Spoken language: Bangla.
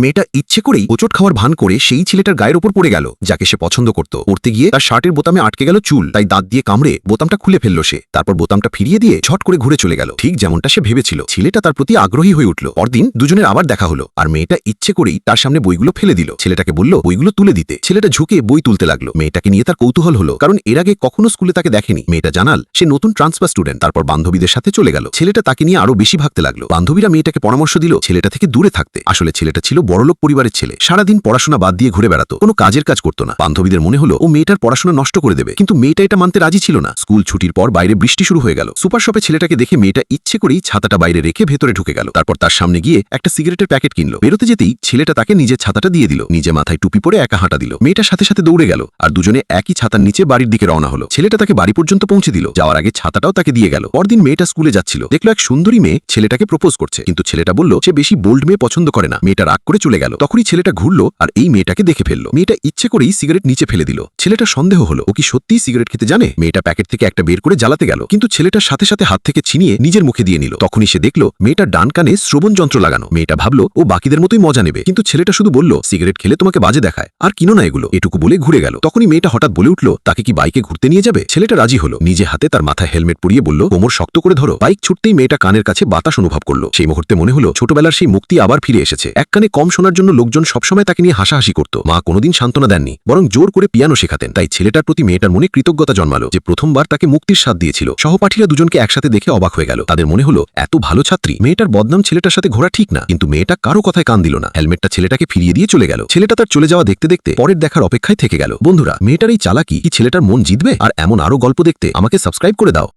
মেয়েটা ইচ্ছে করেই হোঁচট খাওয়ার ভান করে সেই ছেলেটার গায়ের ওপর পড়ে গেল যাকে সে পছন্দ করত। পড়তে গিয়ে তার শার্টের বোতামে আটকে গেল চুল, তাই দাঁত দিয়ে কামড়ে বোতামটা খুলে ফেলল সে। তারপর বোতামটা ফিরিয়ে দিয়ে ঝট করে ঘুরে চলে গেল, ঠিক যেমনটা সে ভেবেছিল। ছেলেটা তার প্রতি আগ্রহী হয়ে উঠল। পরদিন দুজনের আবার দেখা হলো, আর মেয়েটা ইচ্ছে করেই তার সামনে বইগুলো ফেলে দিল। ছেলেটাকে বলল বইগুলো তুলে দিতে। ছেলেটা ঝুঁকে বই তুলতে লাগলো। মেয়েটাকে নিয়ে তার কৌতূহল হলো, কারণ এর আগে কখনো স্কুলে তাকে দেখেনি। মেয়েটা জানাল সে নতুন ট্রান্সফার স্টুডেন্ট। তারপর বান্ধবীদের সাথে চলে গেল। ছেলেটা তাকে নিয়ে আরো বেশি ভাবতে লাগলো। বান্ধবীরা মেয়েটাকে পরামর্শ দিল ছেলেটা থেকে দূরে থাকতে। আসলে ছেলেটা ছিল বড়লোক পরিবারের ছেলে, সারাদিন পড়াশোনা বাদ দিয়ে ঘুরে বেড়াতো, কোনো কাজের কাজ করতো না। বান্ধবীদের মনে হলো ও মেয়েটার পড়াশোনা নষ্ট করে দেবে, কিন্তু মেয়েটা এটা মানতে রাজি ছিল না। স্কুল ছুটির পর বাইরে বৃষ্টি শুরু হয়ে গেল। সুপার শপে ছেলেটাকে দেখে মেয়েটা ইচ্ছে করেই ছাতাটা বাইরে রেখে ভেতরে ঢুকে গেল। তারপর তার সামনে গিয়ে একটা সিগারেটের প্যাকেট কিনলো। বেরোতে যেতেই ছেলেটা তাকে নিজের ছাতাটা দিয়ে দিল, নিজে মাথায় টুপি পরে একা হাঁটা দিল। মেয়েটার সাথে সাথে দৌড়ে গেল, আর দুজনে একই ছাতার নিচে বাড়ির দিকে রওনা হলো। ছেলেটা তাকে বাড়ি পর্যন্ত পৌঁছে দিল, যাওয়ার আগে ছাতাটাও তাকে দিয়ে গেল। পরদিন মেয়েটা স্কুলে যাচ্ছিল, দেখলো এক সুন্দরী মেয়ে ছেলেটাকে প্রপোজ করছে, কিন্তু ছেলেটা বলল সে বেশি বোল্ড মেয়ে পছন্দ করে না। মেয়েটা রাগ করে চলে গেল। তখনই ছেলেটা ঘুরলো আর এই মেয়েটাকে দেখে ফেললো। মেয়েটা ইচ্ছে করেই সিগারেট নিচে ফেলে দিল। ছেলেটা সন্দেহ হলো ও কি সত্যিই সিগারেট খেতে জানে। মেয়েটা প্যাকেট থেকে একটা বের করে জ্বালাতে গেল, কিন্তু ছেলেটার সাথে সাথে হাত থেকে ছিনিয়ে নিজের মুখে দিয়ে নিল। তখনই সে দেখলো মেয়েটার ডান কানে শ্রবণ যন্ত্র লাগানো। মেয়েটা ভাবলো ও বাকিদের মতোই মজা নেবে, কিন্তু ছেলেটা শুধু বলল সিগারেট খেলে তোমাকে বাজে দেখায়, আর কিনো না এগুলো, এটুকু বলে ঘুরে গেল। তখনই মেয়েটা হঠাৎ বলে উঠল তাকে কি বাইকে ঘুরতে নিয়ে যাবে। ছেলেটা রাজি হলো, নিজে হাতে তার মাথায় হেলমেট পরিয়ে বলল কোমর শক্ত করে ধরো। বাইক ছুটতেই মেয়েটা কানের কাছে বাতাস অনুভব করলো। সেই মুহূর্তে মনে হলো ছোটবেলার সেই মুক্তি আবার ফিরে এসেছে। এক কানে কম শোনার জন্য লোকজন সবসময় তাকে নিয়ে হাসাহাসি করত। মা কোনোদিন সান্ত্বনা দেননি, বরং জোর করে পিয়ানো শেখাতেন। তাই ছেলেটার প্রতি মেয়েটার মনে কৃতজ্ঞতা জন্মালো যে প্রথমবার তাকে মুক্তির স্বাদ দিয়েছিল। সহপাঠীরা দুজনকে একসাথে দেখে অবাক হয়ে গেল। তাদের মনে হলো এত ভালো ছাত্রী, মেয়েটার বদনাম ছেলেটার সাথে ঘোরা ঠিক না। কিন্তু মেয়েটা কারো কথায় কান দিল না। হেলমেটটা ছেলেটাকে ফিরিয়ে দিয়ে চলে গেল। ছেলেটা তার চলে যাওয়া দেখতে দেখতে পরের দেখার অপেক্ষায় থেকে গেল। বন্ধুরা, মেয়েটার এই চালাকি কি ছেলেটার মন জিতবে? আর এমন আরো গল্প দেখতে আমাকে সাবস্ক্রাইব করে দাও।